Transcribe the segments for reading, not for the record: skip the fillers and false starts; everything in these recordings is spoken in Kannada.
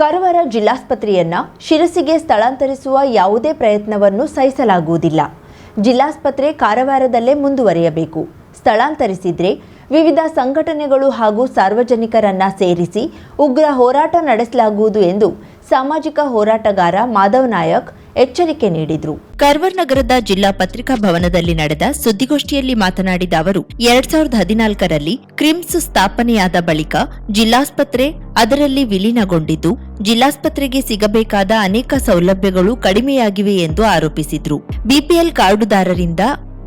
ಕಾರವಾರ ಜಿಲ್ಲಾಸ್ಪತ್ರೆಯನ್ನ ಶಿರಸಿಗೆ ಸ್ಥಳಾಂತರಿಸುವ ಯಾವುದೇ ಪ್ರಯತ್ನವನ್ನು ಸಹಿಸಲಾಗುವುದಿಲ್ಲ. ಜಿಲ್ಲಾಸ್ಪತ್ರೆ ಕಾರವಾರದಲ್ಲೇ ಮುಂದುವರಿಯಬೇಕು. ಸ್ಥಳಾಂತರಿಸಿದ್ರೆ ವಿವಿಧ ಸಂಘಟನೆಗಳು ಹಾಗೂ ಸಾರ್ವಜನಿಕರನ್ನ ಸೇರಿಸಿ ಉಗ್ರ ಹೋರಾಟ ನಡೆಸಲಾಗುವುದು ಎಂದು ಸಾಮಾಜಿಕ ಹೋರಾಟಗಾರ ಮಾಧವ್ ನಾಯಕ್ ಎಚ್ಚರಿಕೆ ನೀಡಿದರು. ಕಾರವಾರ ನಗರದ ಜಿಲ್ಲಾ ಪತ್ರಿಕಾ ಭವನದಲ್ಲಿ ನಡೆದ ಸುದ್ದಿಗೋಷ್ಠಿಯಲ್ಲಿ ಮಾತನಾಡಿದ ಅವರು 2014ರಲ್ಲಿ ಕ್ರಿಮ್ಸ್ ಸ್ಥಾಪನೆಯಾದ ಬಳಿಕ ಜಿಲ್ಲಾಸ್ಪತ್ರೆ ಅದರಲ್ಲಿ ವಿಲೀನಗೊಂಡಿದ್ದು ಜಿಲ್ಲಾಸ್ಪತ್ರೆಗೆ ಸಿಗಬೇಕಾದ ಅನೇಕ ಸೌಲಭ್ಯಗಳು ಕಡಿಮೆಯಾಗಿವೆ ಎಂದು ಆರೋಪಿಸಿದರು. ಬಿಪಿಎಲ್ ಕಾರ್ಡುದಾರರಿಂದ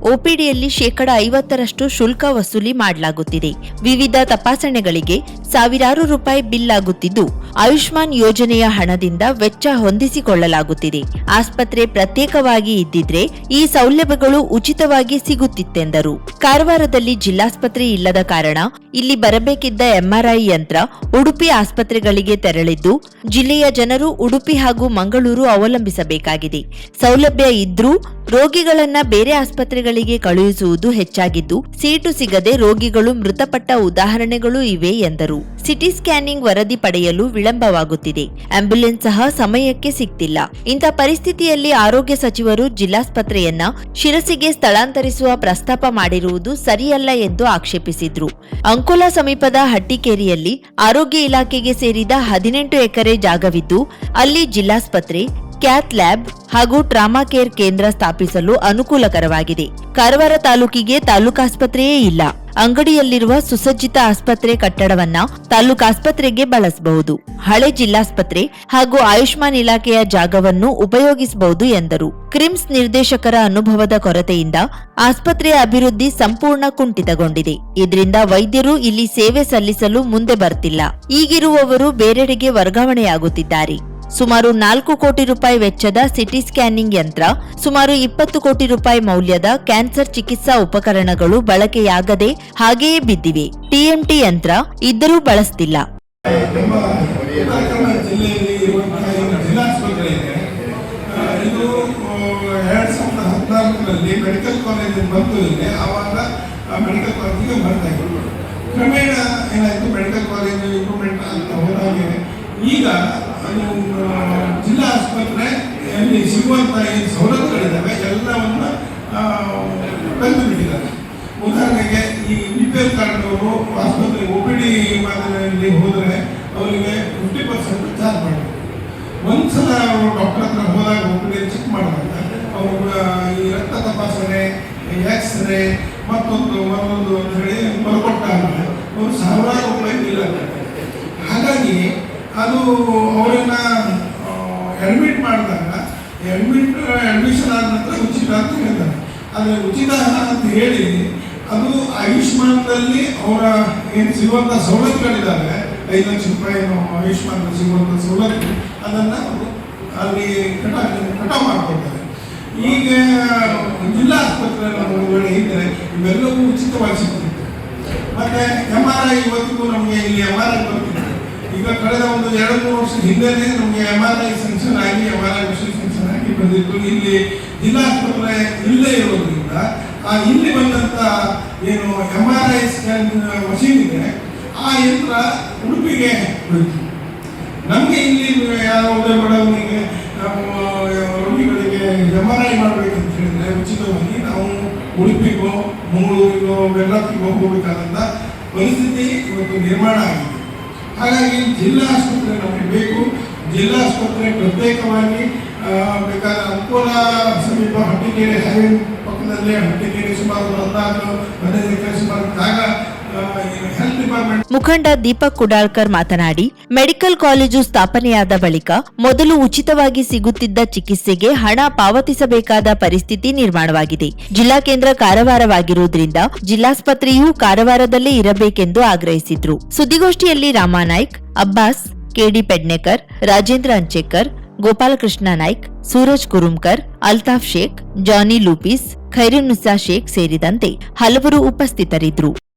ಒಪಿಡಿಯಲ್ಲಿ 50% ಶುಲ್ಕ ವಸೂಲಿ ಮಾಡಲಾಗುತ್ತಿದೆ. ವಿವಿಧ ತಪಾಸಣೆಗಳಿಗೆ ಸಾವಿರಾರು ರೂಪಾಯಿ ಬಿಲ್ ಆಗುತ್ತಿದ್ದು ಆಯುಷ್ಮಾನ್ ಯೋಜನೆಯ ಹಣದಿಂದ ವೆಚ್ಚ ಹೊಂದಿಸಿಕೊಳ್ಳಲಾಗುತ್ತಿದೆ. ಆಸ್ಪತ್ರೆ ಪ್ರತ್ಯೇಕವಾಗಿ ಇದ್ದಿದ್ರೆ ಈ ಸೌಲಭ್ಯಗಳು ಉಚಿತವಾಗಿ ಸಿಗುತ್ತಿತ್ತೆಂದರು. ಕಾರವಾರದಲ್ಲಿ ಜಿಲ್ಲಾಸ್ಪತ್ರೆ ಇಲ್ಲದ ಕಾರಣ ಇಲ್ಲಿ ಬರಬೇಕಿದ್ದ ಎಂಆರ್ಐ ಯಂತ್ರ ಉಡುಪಿ ಆಸ್ಪತ್ರೆಗಳಿಗೆ ತೆರಳಿದ್ದು ಜಿಲ್ಲೆಯ ಜನರು ಉಡುಪಿ ಹಾಗೂ ಮಂಗಳೂರು ಅವಲಂಬಿಸಬೇಕಾಗಿದೆ. ಸೌಲಭ್ಯ ಇದ್ರೂ ರೋಗಿಗಳನ್ನ ಬೇರೆ ಆಸ್ಪತ್ರೆಗಳಿಗೆ ಕಳುಹಿಸುವುದು ಹೆಚ್ಚಾಗಿದ್ದು ಸೀಟು ಸಿಗದೆ ರೋಗಿಗಳು ಮೃತಪಟ್ಟ ಉದಾಹರಣೆಗಳು ಇವೆ ಎಂದರು. ಸಿಟಿ ಸ್ಕ್ಯಾನಿಂಗ್ ವರದಿ ಪಡೆಯಲು ವಿಳಂಬವಾಗುತ್ತಿದೆ. ಆಂಬ್ಯುಲೆನ್ಸ್ ಸಹ ಸಮಯಕ್ಕೆ ಸಿಗ್ತಿಲ್ಲ. ಇಂಥ ಪರಿಸ್ಥಿತಿಯಲ್ಲಿ ಆರೋಗ್ಯ ಸಚಿವರು ಜಿಲ್ಲಾಸ್ಪತ್ರೆಯನ್ನ ಶಿರಸಿಗೆ ಸ್ಥಳಾಂತರಿಸುವ ಪ್ರಸ್ತಾಪ ಮಾಡಿರುವುದು ಸರಿಯಲ್ಲ ಎಂದು ಆಕ್ಷೇಪಿಸಿದ್ರು. ಅಂಕೋಲಾ ಸಮೀಪದ ಹಟ್ಟಿಕೇರಿಯಲ್ಲಿ ಆರೋಗ್ಯ ಇಲಾಖೆಗೆ ಸೇರಿದ 18 ಎಕರೆ ಜಾಗವಿದ್ದು ಅಲ್ಲಿ ಜಿಲ್ಲಾಸ್ಪತ್ರೆ, ಕ್ಯಾತ್ ಲ್ಯಾಬ್ ಹಾಗೂ ಟ್ರಾಮಾ ಕೇರ್ ಕೇಂದ್ರ ಸ್ಥಾಪಿಸಲು ಅನುಕೂಲಕರವಾಗಿದೆ. ಕಾರವಾರ ತಾಲೂಕಿಗೆ ತಾಲೂಕಾಸ್ಪತ್ರೆಯೇ ಇಲ್ಲ. ಅಂಗಡಿಯಲ್ಲಿರುವ ಸುಸಜ್ಜಿತ ಆಸ್ಪತ್ರೆ ಕಟ್ಟಡವನ್ನ ತಾಲೂಕಾಸ್ಪತ್ರೆಗೆ ಬಳಸಬಹುದು. ಹಳೆ ಜಿಲ್ಲಾಸ್ಪತ್ರೆ ಹಾಗೂ ಆಯುಷ್ಮಾನ್ ಇಲಾಖೆಯ ಜಾಗವನ್ನು ಉಪಯೋಗಿಸಬಹುದು ಎಂದರು. ಕ್ರಿಮ್ಸ್ ನಿರ್ದೇಶಕರ ಅನುಭವದ ಕೊರತೆಯಿಂದ ಆಸ್ಪತ್ರೆಯ ಅಭಿವೃದ್ಧಿ ಸಂಪೂರ್ಣ ಕುಂಠಿತಗೊಂಡಿದೆ. ಇದರಿಂದ ವೈದ್ಯರು ಇಲ್ಲಿ ಸೇವೆ ಸಲ್ಲಿಸಲು ಮುಂದೆ ಬರ್ತಿಲ್ಲ. ಈಗಿರುವವರು ಬೇರೆಡೆಗೆ ವರ್ಗಾವಣೆಯಾಗುತ್ತಿದ್ದಾರೆ. ಸುಮಾರು 4 ಕೋಟಿ ರೂಪಾಯಿ ವೆಚ್ಚದ ಸಿಟಿ ಸ್ಕ್ಯಾನಿಂಗ್ ಯಂತ್ರ, ಸುಮಾರು 20 ಕೋಟಿ ರೂಪಾಯಿ ಮೌಲ್ಯದ ಕ್ಯಾನ್ಸರ್ ಚಿಕಿತ್ಸಾ ಉಪಕರಣಗಳು ಬಳಕೆಯಾಗದೆ ಹಾಗೆಯೇ ಬಿದ್ದಿವೆ. ಟಿಎಂಟಿ ಯಂತ್ರ ಇದ್ದರೂ ಬಳಸ್ತಿಲ್ಲ. ಮೆಡಿಕಲ್ ಕಾಲೇಜ್ ಬಂತು. ಆವಾಗ ಮೆಡಿಕಲ್ ಕಾಲೇಜಿಗೆ ಬರ್ತಾ ಇದ್ರು. ಕ್ರಮೇಣ ಏನಾಯ್ತು, ಮೆಡಿಕಲ್ ಕಾಲೇಜ್ ಇಂಪ್ರೂವ್ಮೆಂಟ್ ಅಂತ ಹೋದಾಗೆ ಈಗ ಜಿಲ್ಲಾ ಆಸ್ಪತ್ರೆಯಲ್ಲಿ ಸಿಗುವಂತಹ ಏನು ಸವಲತ್ತುಗಳಿದ್ದಾವೆ ಎಲ್ಲವನ್ನ ಕಲಿತು ಬಿಟ್ಟಿದ್ದಾರೆ. ಉದಾಹರಣೆಗೆ ಈ ಬಿಪಿಎಲ್ ಕಾರ್ಡ್ನವರು ಆಸ್ಪತ್ರೆ ಒಪಿಡಿ ಮಾದರಿಯಲ್ಲಿ ಹೋದರೆ ಅವರಿಗೆ 50% ಚಾರ್ಜ್ ಮಾಡಬೇಕು. ಒಂದ್ಸಲ ಅವರು ಡಾಕ್ಟರ್ ಹತ್ರ ಹೋದಾಗ ಒಪಿಡಿ ಚೆಕ್ ಮಾಡಿದಾಗ ಅವರು ಈ ರಕ್ತ ತಪಾಸಣೆ, ಎಕ್ಸ್ರೇ ಮತ್ತೊಂದು ಅಂತ ಹೇಳಿ ಬರ್ಕೊಟ್ಟಾಗ ಅವರು ಸಾವಿರಾರು ರೂಪಾಯಿ ಬಿಲ್ ಆಗ್ತಾರೆ. ಹಾಗಾಗಿ ಅದು ಅವರನ್ನ ಅಡ್ಮಿಟ್ ಮಾಡಿದಾಗ ಅಡ್ಮಿಷನ್ ಆದ ನಂತರ ಉಚಿತ ಅಂತ ಹೇಳ್ತಾರೆ. ಆದರೆ ಉಚಿತ ಅಂತ ಹೇಳಿ ಅದು ಆಯುಷ್ಮಾನ್ದಲ್ಲಿ ಅವರ ಏನು ಸಿಗುವಂಥ ಸವಲತ್ತುಗಳಿದ್ದಾವೆ, 5 ಲಕ್ಷ ರೂಪಾಯಿ ಆಯುಷ್ಮಾನ್ ಸಿಗುವಂಥ ಸವಲತ್ತು, ಅದನ್ನು ಅಲ್ಲಿ ಕಟಾವು ಮಾಡಿಕೊಡ್ತಾರೆ. ಈಗ ಜಿಲ್ಲಾ ಆಸ್ಪತ್ರೆ ಒಂದು ವೇಳೆ ಇದ್ದರೆ ಇವೆಲ್ಲವೂ ಉಚಿತವಾಗಿ ಸಿಗ್ತಿತ್ತು. ಮತ್ತು MRI ಇವತ್ತಿಗೂ ನಮಗೆ ಇಲ್ಲಿ MRI ಬರ್ತಿತ್ತು. ಈಗ ಕಳೆದ ಒಂದು 2-3 ವರ್ಷದ ಹಿಂದೆನೇ ನಮಗೆ MRI ಸೆನ್ಸರ್ ಆಗಿ MRI ಮಿಷನ್ ಸೆನ್ಸರ್ ಆಗಿ ಬಂದಿತ್ತು. ಇಲ್ಲಿ ಜಿಲ್ಲಾ ಆಸ್ಪತ್ರೆ ಇಲ್ಲದೆ ಇರೋದ್ರಿಂದ ಇಲ್ಲಿ ಬಂದಂಥ ಏನು MRI ಸ್ಕ್ಯಾನ್ ಮಷೀನ್ ಇದೆ ಆ ಯಂತ್ರ ಉಡುಪಿಗೆ ಹೋಯಿತು. ನಮಗೆ ಇಲ್ಲಿ ಯಾವುದೇ ಬಡವನಿಗೆ ರೋಗಿಗಳಿಗೆ MRI ಮಾಡಬೇಕಂತ ಹೇಳಿದ್ರೆ ಉಚಿತವಾಗಿ ನಾವು ಉಡುಪಿಗೋ ಮಂಗಳೂರಿಗೋ ಬೆಳ್ಳಕ್ಕಿಗೋ ಹೋಗಬೇಕಾದಂಥ ಪರಿಸ್ಥಿತಿ ಇವತ್ತು ನಿರ್ಮಾಣ ಆಗಿದೆ. ಹಾಗಾಗಿ ಜಿಲ್ಲಾ ಆಸ್ಪತ್ರೆ ನಮಗೆ ಬೇಕು. ಜಿಲ್ಲಾ ಆಸ್ಪತ್ರೆ ಪ್ರತ್ಯೇಕವಾಗಿ ಬೇಕಾದ್ರೆ ಅಂಕೋಲಾ ಸಮೀಪ ಹಟ್ಟಿಕೇರಿ ಹೈವೇ ಪಕ್ಕದಲ್ಲೇ ಹಟ್ಟಿಕೇರಿ ಸುಮಾರು 14-15 ಎಕರೆ ಸುಮಾರು ಜಾಗ ಹೆಲ್ತ್ ಡಿಪಾರ್ಟ್ಮೆಂಟ್. ಮುಖಂಡ ದೀಪಕ್ ಕುಡಾಳ್ಕರ್ ಮಾತನಾಡಿ, ಮೆಡಿಕಲ್ ಕಾಲೇಜು ಸ್ಥಾಪನೆಯಾದ ಬಳಿಕ ಮೊದಲು ಉಚಿತವಾಗಿ ಸಿಗುತ್ತಿದ್ದ ಚಿಕಿತ್ಸೆಗೆ ಹಣ ಪಾವತಿಸಬೇಕಾದ ಪರಿಸ್ಥಿತಿ ನಿರ್ಮಾಣವಾಗಿದೆ. ಜಿಲ್ಲಾ ಕೇಂದ್ರ ಕಾರವಾರವಾಗಿರುವುದರಿಂದ ಜಿಲ್ಲಾಸ್ಪತ್ರೆಯೂ ಕಾರವಾರದಲ್ಲೇ ಇರಬೇಕೆಂದು ಆಗ್ರಹಿಸಿದ್ರು. ಸುದ್ದಿಗೋಷ್ಠಿಯಲ್ಲಿ ರಾಮಾನಾಯ್ಕ್, ಅಬ್ಬಾಸ್, ಕೆಡಿ ಪೆಡ್ನೇಕರ್, ರಾಜೇಂದ್ರ ಅಂಚೇಕರ್, ಗೋಪಾಲಕೃಷ್ಣ ನಾಯ್ಕ್, ಸೂರಜ್ ಕುರುಮ್ಕರ್, ಅಲ್ತಾಫ್ ಶೇಖ್, ಜಾನಿ ಲೂಪಿಸ್, ಖೈರುನ್ನಿಸಾ ಶೇಖ್ ಸೇರಿದಂತೆ ಹಲವರು ಉಪಸ್ಥಿತರಿದ್ದರು.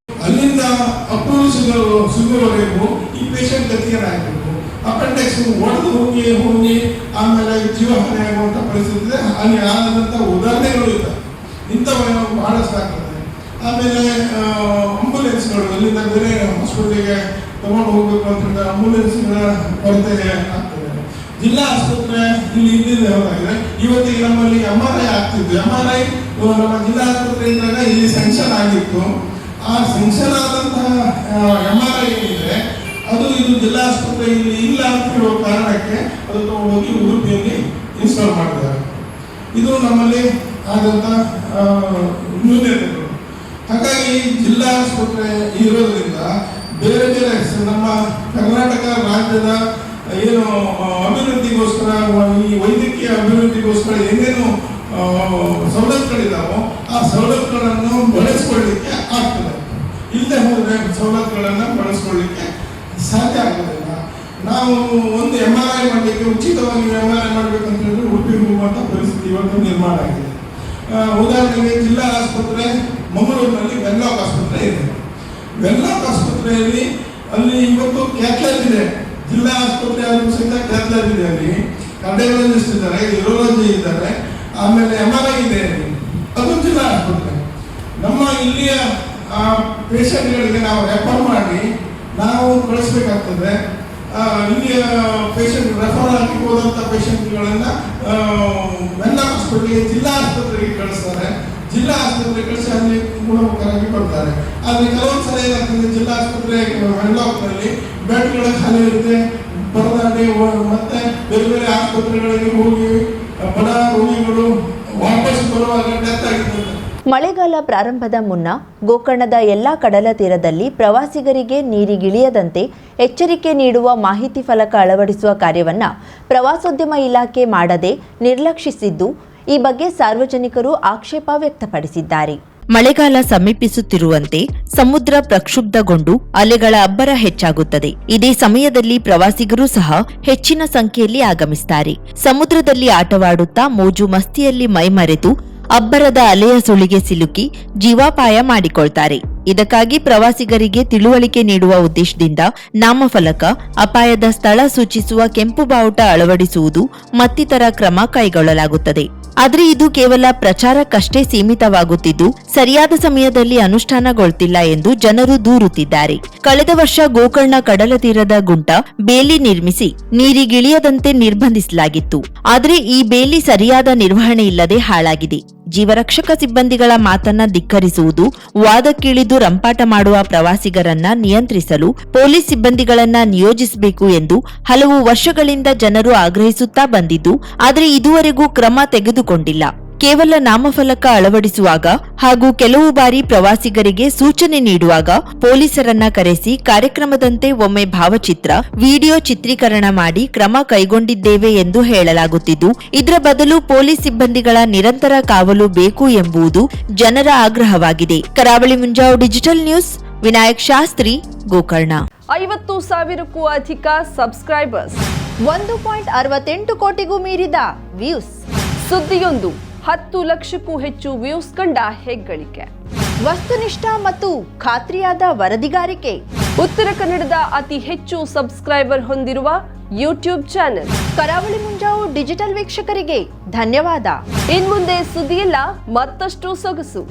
ಅಲ್ಲಿಂದ ಅಪ್ರೂವಲ್ ಸಿಗುವವರೆಗೂ ಈ ಪೇಷಂಟ್ ಗತಿಯರಾಗಬೇಕು. ಅಪೆಂಡಿಕ್ಸ್ ಒಡೆದು ಹೋಗಿ ಆಮೇಲೆ ಜೀವಹಾನಿ ಆಗುವಂಥ ಪರಿಸ್ಥಿತಿ ಇದೆ. ಅಲ್ಲಿ ಆದಂಥ ಉದಾಹರಣೆಗಳು ಇದ್ದಾವೆ. ಇಂಥವು ಬಹಳಷ್ಟು ಆಗ್ತದೆ. ಆಮೇಲೆ ಆಂಬುಲೆನ್ಸ್ಗಳು ಅಲ್ಲಿಂದ ಬೇರೆ ಹಾಸ್ಪಿಟಲ್ಗೆ ತಗೊಂಡು ಹೋಗ್ಬೇಕು ಅಂತಂದ್ರೆ ಆಂಬುಲೆನ್ಸ್ಗಳ ಕೊರತೆ ಆಗ್ತದೆ. ಜಿಲ್ಲಾ ಆಸ್ಪತ್ರೆ ಇಲ್ಲಿ ಇಲ್ಲಿಂದ ಹೋದಾಗಿದೆ. ಇವತ್ತಿಗೆ ನಮ್ಮಲ್ಲಿ MRI ಆಗ್ತಿತ್ತು. MRI ನಮ್ಮ ಜಿಲ್ಲಾ ಆಸ್ಪತ್ರೆ ಇದ್ದಾಗ ಇಲ್ಲಿ ಸ್ಯಾಂಕ್ಷನ್ ಆಗಿತ್ತು. ಆ ಸ್ಯಾಂಕ್ಷನ್ ಆದಂತಹ MRI ಏನಿದೆ ಅದು ಇದು ಜಿಲ್ಲಾ ಆಸ್ಪತ್ರೆ ಇಲ್ಲಿ ಇಲ್ಲ ಅಂತ ಹೇಳುವ ಕಾರಣಕ್ಕೆ ಅದು ತಗೊಂಡೋಗಿ ಉಡುಪಿಯಲ್ಲಿ ಇನ್ಸ್ಟಾಲ್ ಮಾಡಿದ್ದಾರೆ. ಇದು ನಮ್ಮಲ್ಲಿ ಆದಂತ ನ್ಯೂನತೆಗಳು. ಹಾಗಾಗಿ ಜಿಲ್ಲಾ ಆಸ್ಪತ್ರೆ ಇರೋದ್ರಿಂದ ಬೇರೆ ಬೇರೆ ನಮ್ಮ ಕರ್ನಾಟಕ ರಾಜ್ಯದ ಏನು ಅಭಿವೃದ್ಧಿಗೋಸ್ಕರ ಈ ವೈದ್ಯಕೀಯ ಅಭಿವೃದ್ಧಿಗೋಸ್ಕರ ಏನೇನು ಸವಲತ್ತುಗಳಿದಾವೋ ಆ ಸವಲತ್ತುಗಳನ್ನು ಬಳಸ್ಕೊಳ್ಳಿಕ್ಕೆ ಆಗ್ತದೆ. ಇಲ್ಲದೆ ಹೋದರೆ ಸವಲತ್ತುಗಳನ್ನು ಬಳಸ್ಕೊಳ್ಳಿಕ್ಕೆ ಸಾಧ್ಯ ಆಗೋದಿಲ್ಲ. ನಾವು ಒಂದು MRI ಮಾಡಲಿಕ್ಕೆ ಉಚಿತವಾಗಿ MRI ಮಾಡಬೇಕಂತ ಹೇಳಿದ್ರೆ ಉಡುಪಿ ಹೋಗುವಂಥ ಪರಿಸ್ಥಿತಿ ಇವತ್ತು ನಿರ್ಮಾಣ ಆಗಿದೆ. ಉದಾಹರಣೆಗೆ ಜಿಲ್ಲಾ ಆಸ್ಪತ್ರೆ ಮಂಗಳೂರಿನಲ್ಲಿ ವೆನ್ಲಾಕ್ ಆಸ್ಪತ್ರೆ ಇದೆ. ವೆನ್ಲಾಕ್ ಆಸ್ಪತ್ರೆಯಲ್ಲಿ ಅಲ್ಲಿ ಇವತ್ತು ಕ್ಯಾಥ್ಲ್ಯಾಬ್ ಇದೆ. ಜಿಲ್ಲಾ ಆಸ್ಪತ್ರೆ ಆದರೂ ಸಹಿತ ಕ್ಯಾಥ್ಲ್ಯಾಬ್ ಇದೆ. ಅಲ್ಲಿ ಕಾರ್ಡಿಯಾಲಜಿಸ್ಟ್ ಇದ್ದಾರೆ, ಯೂರಾಲಜಿ ಇದ್ದಾರೆ, ಆಮೇಲೆ MRI ಇದೆ. ಅದು ಜಿಲ್ಲಾ ಆಸ್ಪತ್ರೆ. ನಮ್ಮ ಇಲ್ಲಿಯ ಪೇಷಂಟ್ಗಳಿಗೆ ನಾವು ರೆಫರ್ ಮಾಡಿ ನಾವು ಕಳಿಸ್ಬೇಕಾಗ್ತದೆ. ಇಲ್ಲಿಯ ಪೇಷಂಟ್ ರೆಫರ್ ಆಗಿ ಹೋದಂಥ ಪೇಷಂಟ್ಗಳನ್ನು ವೆನ್ಲಾಕ್ ಹಾಸ್ಪಿಟಲ್ಗೆ ಜಿಲ್ಲಾ ಆಸ್ಪತ್ರೆಗೆ ಕಳಿಸ್ತಾರೆ. ಜಿಲ್ಲಾ ಆಸ್ಪತ್ರೆಗೆ ಕಳಿಸಿ ಅಲ್ಲಿ ಗುಣಮುಖರಾಗಿ ಬರ್ತಾರೆ. ಆದರೆ ಕೆಲವೊಂದು ಸಲ ಏನಾಗ್ತದೆ, ಜಿಲ್ಲಾ ಆಸ್ಪತ್ರೆ ವೆನ್ಲಾಕ್ನಲ್ಲಿ ಬೆಡ್ಗಳ ಖಾಲಿ ಇರುತ್ತೆ. ಪರದಾಡಿ ಮತ್ತೆ ಬೇರೆ ಬೇರೆ ಆಸ್ಪತ್ರೆಗಳಿಗೆ ಹೋಗಿ ಬಡ ರೋಗಿಗಳು ವಾಪಸ್ ಬರುವಾಗ ಡೆತ್ ಆಗಿರ್ತದೆ. ಮಳೆಗಾಲ ಪ್ರಾರಂಭದ ಮುನ್ನ ಗೋಕರ್ಣದ ಎಲ್ಲಾ ಕಡಲ ತೀರದಲ್ಲಿ ಪ್ರವಾಸಿಗರಿಗೆ ನೀರಿಗಿಳಿಯದಂತೆ ಎಚ್ಚರಿಕೆ ನೀಡುವ ಮಾಹಿತಿ ಫಲಕ ಅಳವಡಿಸುವ ಕಾರ್ಯವನ್ನು ಪ್ರವಾಸೋದ್ಯಮ ಇಲಾಖೆ ಮಾಡದೆ ನಿರ್ಲಕ್ಷಿಸಿದ್ದು, ಈ ಬಗ್ಗೆ ಸಾರ್ವಜನಿಕರು ಆಕ್ಷೇಪ ವ್ಯಕ್ತಪಡಿಸಿದ್ದಾರೆ. ಮಳೆಗಾಲ ಸಮೀಪಿಸುತ್ತಿರುವಂತೆ ಸಮುದ್ರ ಪ್ರಕ್ಷುಬ್ಧಗೊಂಡು ಅಲೆಗಳ ಅಬ್ಬರ ಹೆಚ್ಚಾಗುತ್ತದೆ. ಇದೇ ಸಮಯದಲ್ಲಿ ಪ್ರವಾಸಿಗರು ಸಹ ಹೆಚ್ಚಿನ ಸಂಖ್ಯೆಯಲ್ಲಿ ಆಗಮಿಸುತ್ತಾರೆ. ಸಮುದ್ರದಲ್ಲಿ ಆಟವಾಡುತ್ತಾ ಮೋಜು ಮಸ್ತಿಯಲ್ಲಿ ಮೈಮರೆತು ಅಬ್ಬರದ ಅಲೆಯ ಸುಳಿಗೆ ಸಿಲುಕಿ ಜೀವಾಪಾಯ ಮಾಡಿಕೊಳ್ತಾರೆ. ಇದಕ್ಕಾಗಿ ಪ್ರವಾಸಿಗರಿಗೆ ತಿಳುವಳಿಕೆ ನೀಡುವ ಉದ್ದೇಶದಿಂದ ನಾಮಫಲಕ, ಅಪಾಯದ ಸ್ಥಳ ಸೂಚಿಸುವ ಕೆಂಪು ಬಾವುಟ ಅಳವಡಿಸುವುದು ಮತ್ತಿತರ ಕ್ರಮ ಕೈಗೊಳ್ಳಲಾಗುತ್ತದೆ. ಆದರೆ ಇದು ಕೇವಲ ಪ್ರಚಾರಕ್ಕಷ್ಟೇ ಸೀಮಿತವಾಗುತ್ತಿದ್ದು, ಸರಿಯಾದ ಸಮಯದಲ್ಲಿ ಅನುಷ್ಠಾನಗೊಳ್ತಿಲ್ಲ ಎಂದು ಜನರು ದೂರುತ್ತಿದ್ದಾರೆ. ಕಳೆದ ವರ್ಷ ಗೋಕರ್ಣ ಕಡಲ ತೀರದ ಗುಂಟ ಬೇಲಿ ನಿರ್ಮಿಸಿ ನೀರಿಗಿಳಿಯದಂತೆ ನಿರ್ಬಂಧಿಸಲಾಗಿತ್ತು. ಆದರೆ ಈ ಬೇಲಿ ಸರಿಯಾದ ನಿರ್ವಹಣೆ ಇಲ್ಲದೆ ಹಾಳಾಗಿದೆ. ಜೀವರಕ್ಷಕ ಸಿಬ್ಬಂದಿಗಳ ಮಾತನ್ನ ಧಿಕ್ಕರಿಸುವುದು, ವಾದಕ್ಕಿಳಿದು ರಂಪಾಟ ಮಾಡುವ ಪ್ರವಾಸಿಗರನ್ನ ನಿಯಂತ್ರಿಸಲು ಪೊಲೀಸ್ ಸಿಬ್ಬಂದಿಗಳನ್ನ ನಿಯೋಜಿಸಬೇಕು ಎಂದು ಹಲವು ವರ್ಷಗಳಿಂದ ಜನರು ಆಗ್ರಹಿಸುತ್ತಾ ಬಂದಿದ್ದು, ಆದರೆ ಇದುವರೆಗೂ ಕ್ರಮ ತೆಗೆದುಕೊಂಡಿಲ್ಲ. ಕೇವಲ ನಾಮಫಲಕ ಅಳವಡಿಸುವಾಗ ಹಾಗೂ ಕೆಲವು ಬಾರಿ ಪ್ರವಾಸಿಗರಿಗೆ ಸೂಚನೆ ನೀಡುವಾಗ ಪೊಲೀಸರನ್ನ ಕರೆಸಿ ಕಾರ್ಯಕ್ರಮದಂತೆ ಒಮ್ಮೆ ಭಾವಚಿತ್ರ, ವಿಡಿಯೋ ಚಿತ್ರೀಕರಣ ಮಾಡಿ ಕ್ರಮ ಕೈಗೊಂಡಿದ್ದೇವೆ ಎಂದು ಹೇಳಲಾಗುತ್ತಿದ್ದು, ಇದರ ಬದಲು ಪೊಲೀಸ್ ಸಿಬ್ಬಂದಿಗಳ ನಿರಂತರ ಕಾವಲು ಬೇಕು ಎಂಬುದು ಜನರ ಆಗ್ರಹವಾಗಿದೆ. ಕರಾವಳಿ ಮುಂಜಾವು ಡಿಜಿಟಲ್ ನ್ಯೂಸ್, ವಿನಾಯಕ್ ಶಾಸ್ತ್ರಿ, ಗೋಕರ್ಣ. 50,000ಕ್ಕೂ ಅಧಿಕ ಸಬ್ಸ್ಕ್ರೈಬರ್ಸ್, 1.68 ಕೋಟಿಗೂ ಮೀರಿದ ವ್ಯೂಸ್, ಸುದ್ದಿಯೊಂದು 10 ಲಕ್ಷಕ್ಕೂ ಹೆಚ್ಚು ವ್ಯೂಸ್ ಕಂಡ ಹೆಗ್ಗಳಿಕೆ, ವಸ್ತುನಿಷ್ಠ ಮತ್ತು ಖಾತ್ರಿಯಾದ ವರದಿಗಾರಿಕೆ, ಉತ್ತರ ಕನ್ನಡದ ಅತಿ ಹೆಚ್ಚು ಸಬ್ಸ್ಕ್ರೈಬರ್ ಹೊಂದಿರುವ ಯೂಟ್ಯೂಬ್ ಚಾನೆಲ್ ಕರಾವಳಿ ಮುಂಜಾವು ಡಿಜಿಟಲ್ ವೀಕ್ಷಕರಿಗೆ ಧನ್ಯವಾದ. ಇನ್ಮುಂದೆ ಸುದ್ದಿಯೆಲ್ಲ ಮತ್ತಷ್ಟು ಸೊಗಸು.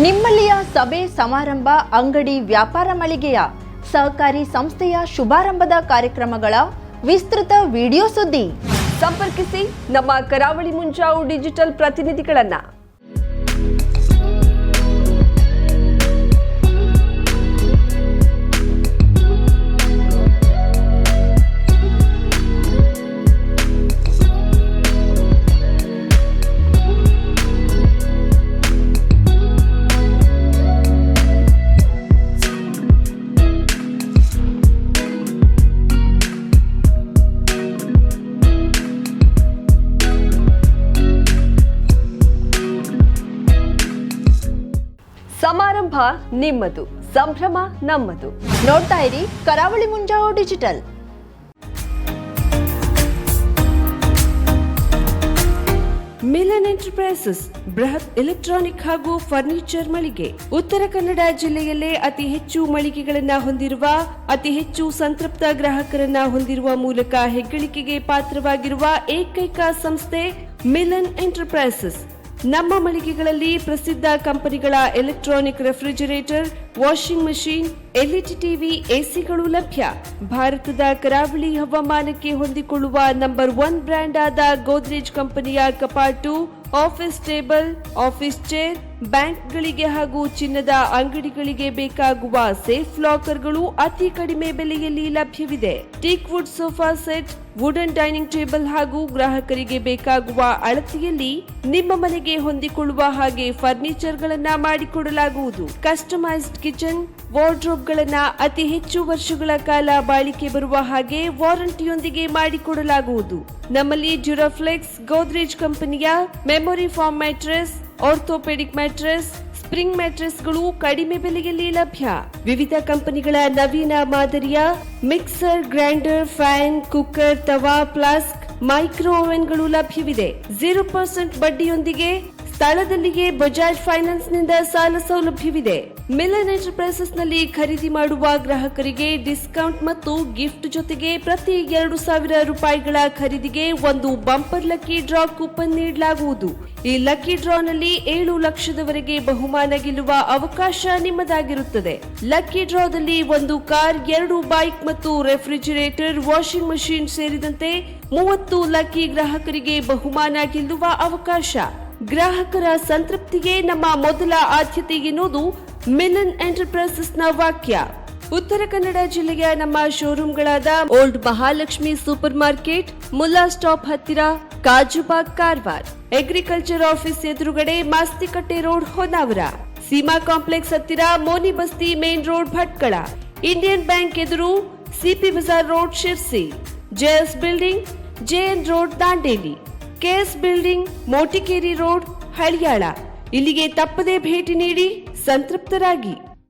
ನಿಮ್ಮಲ್ಲಿಯ ಸಭೆ ಸಮಾರಂಭ, ಅಂಗಡಿ, ವ್ಯಾಪಾರ ಮಳಿಗೆಯ ಸಹಕಾರಿ ಸಂಸ್ಥೆಯ ಶುಭಾರಂಭದ ಕಾರ್ಯಕ್ರಮಗಳ ವಿಸ್ತೃತ ವಿಡಿಯೋ ಸುದ್ದಿ ಸಂಪರ್ಕಿಸಿ ನಮ್ಮ ಕರಾವಳಿ ಮುಂಜಾವು ಡಿಜಿಟಲ್ ಪ್ರತಿನಿಧಿಗಳನ್ನ. ಸಮಾರಂಭ ನಿಮ್ಮದು, ಸಂಭ್ರಮ ನಮ್ಮದು. ನೋಡ್ತಾ ಇರಿ ಕರಾವಳಿ ಮುಂಜಾವು ಡಿಜಿಟಲ್. ಮಿಲನ್ ಎಂಟರ್ಪ್ರೈಸಸ್ ಬೃಹತ್ ಎಲೆಕ್ಟ್ರಾನಿಕ್ ಹಾಗೂ ಫರ್ನಿಚರ್ ಮಳಿಗೆ. ಉತ್ತರ ಕನ್ನಡ ಜಿಲ್ಲೆಯಲ್ಲೇ ಅತಿ ಹೆಚ್ಚು ಮಳಿಗೆಗಳನ್ನ ಹೊಂದಿರುವ, ಅತಿ ಹೆಚ್ಚು ಸಂತೃಪ್ತ ಗ್ರಾಹಕರನ್ನ ಹೊಂದಿರುವ ಮೂಲಕ ಹೆಗ್ಗಳಿಕೆಗೆ ಪಾತ್ರವಾಗಿರುವ ಏಕೈಕ ಸಂಸ್ಥೆ ಮಿಲನ್ ಎಂಟರ್ಪ್ರೈಸಸ್. ನಮ್ಮ ಮಳಿಗೆಗಳಲ್ಲಿ ಪ್ರಸಿದ್ಧ ಕಂಪನಿಗಳ electronic refrigerator, washing machine, LED TV, ಎಸಿಗಳು ಲಭ್ಯ. ಭಾರತದ ಕರಾವಳಿ ಹವಾಮಾನಕ್ಕೆ ಹೊಂದಿಕೊಳ್ಳುವ ನಂಬರ್ 1 ಬ್ರ್ಯಾಂಡ್ ಆದ ಗೋದ್ರೇಜ್ ಕಂಪನಿಯ ಕಪಾಟು, ಆಫೀಸ್ ಟೇಬಲ್, ಆಫೀಸ್ ಚೇರ್, ಬ್ಯಾಂಕ್ಗಳಿಗೆ ಹಾಗೂ ಚಿನ್ನದ ಅಂಗಡಿಗಳಿಗೆ ಬೇಕಾಗುವ ಸೇಫ್ ಲಾಕರ್ಗಳು ಅತಿ ಕಡಿಮೆ ಬೆಲೆಯಲ್ಲಿ ಲಭ್ಯವಿದೆ. Teak wood sofa set, wooden dining table ಹಾಗೂ ಗ್ರಾಹಕರಿಗೆ ಬೇಕಾಗುವ ಅಳತೆಯಲ್ಲಿ ನಿಮ್ಮ ಮನೆಗೆ ಹೊಂದಿಕೊಳ್ಳುವ ಹಾಗೆ ಫರ್ನಿಚರ್ಗಳನ್ನ ಮಾಡಿಕೊಡಲಾಗುವುದು. ಕಸ್ಟಮೈಸ್ಡ್ ಕಿಚನ್, ವಾರ್ಡ್ರೋಬ್ಗಳನ್ನ ಅತಿ ಹೆಚ್ಚು ವರ್ಷಗಳ ಕಾಲ ಬಾಳಿಕೆ ಬರುವ ಹಾಗೆ ವಾರಂಟಿಯೊಂದಿಗೆ ಮಾಡಿಕೊಡಲಾಗುವುದು. ನಮ್ಮಲ್ಲಿ ಡ್ಯೂರಾಫ್ಲೆಕ್ಸ್, ಗೋದ್ರೇಜ್ ಕಂಪನಿಯ memory foam mattress, orthopaedic mattress, spring ಮ್ಯಾಟ್ರೆಸ್ಗಳು ಕಡಿಮೆ ಬೆಲೆಯಲ್ಲಿ ಲಭ್ಯ. ವಿವಿಧ ಕಂಪನಿಗಳ ನವೀನ ಮಾದರಿಯ mixer, grinder, fan, cooker, tawa, flask, micro ಓವೆನ್ಗಳು ಲಭ್ಯವಿದೆ. 0% ಬಡ್ಡಿಯೊಂದಿಗೆ ಸ್ಥಳದಲ್ಲಿಯೇ ಬಜಾಜ್ ಫೈನಾನ್ಸ್ ನಿಂದ ಸಾಲ ಸೌಲಭ್ಯವಿದೆ. ಮಿಲನ್ ಎಂಟರ್ಪ್ರೈಸಸ್ ನಲ್ಲಿ ಖರೀದಿ ಮಾಡುವ ಗ್ರಾಹಕರಿಗೆ ಡಿಸ್ಕೌಂಟ್ ಮತ್ತು ಗಿಫ್ಟ್ ಜೊತೆಗೆ ಪ್ರತಿ 2,000 ರೂಪಾಯಿಗಳ ಖರೀದಿಗೆ ಒಂದು ಬಂಪರ್ ಲಕ್ಕಿ ಡ್ರಾ ಕೂಪನ್ ನೀಡಲಾಗುವುದು. ಈ ಲಕ್ಕಿ ಡ್ರಾನಲ್ಲಿ 7 ಲಕ್ಷದವರೆಗೆ ಬಹುಮಾನ ಗೆಲ್ಲುವ ಅವಕಾಶ ನಿಮ್ಮದಾಗಿರುತ್ತದೆ. ಲಕ್ಕಿ ಡ್ರಾದಲ್ಲಿ 1 ಕಾರ್, 2 ಬೈಕ್ ಮತ್ತು ರೆಫ್ರಿಜರೇಟರ್, ವಾಷಿಂಗ್ ಮಷೀನ್ ಸೇರಿದಂತೆ 30 ಲಕ್ಕಿ ಗ್ರಾಹಕರಿಗೆ ಬಹುಮಾನ ಗೆಲ್ಲುವ ಅವಕಾಶ. ಗ್ರಾಹಕರ ಸಂತೃಪ್ತಿಗೆ ನಮ್ಮ ಮೊದಲ ಆದ್ಯತೆ ಎನ್ನುವುದು ಮಿಲನ್ ಎಂಟರ್ಪ್ರೈಸಸ್ನ ವಾಕ್ಯ. ಉತ್ತರ ಕನ್ನಡ ಜಿಲ್ಲೆಯ ನಮ್ಮ ಶೋರೂಮ್ಗಳಾದ old Mahalakshmi super market, Mulla stop ಹತ್ತಿರ, ಕಾಜುಬಾಗ್, ಕಾರವಾರ, ಅಗ್ರಿಕಲ್ಚರ್ ಆಫೀಸ್ ಎದುರುಗಡೆ, ಮಾಸ್ತಿಕಟ್ಟೆ ರೋಡ್, ಹೊನ್ನಾವರ, ಸೀಮಾ ಕಾಂಪ್ಲೆಕ್ಸ್ ಹತ್ತಿರ, Moni Basti main road, Bhatkal, Indian bank ಎದುರು, CP Bazar road, Sirsi, JS building, JN road, Dandeli, KS building, Motikeri road, Haliyal. ಇಲ್ಲಿಗೆ ತಪ್ಪದೇ ಭೇಟಿ ನೀಡಿ ಸಂತೃಪ್ತರಾಗಿ.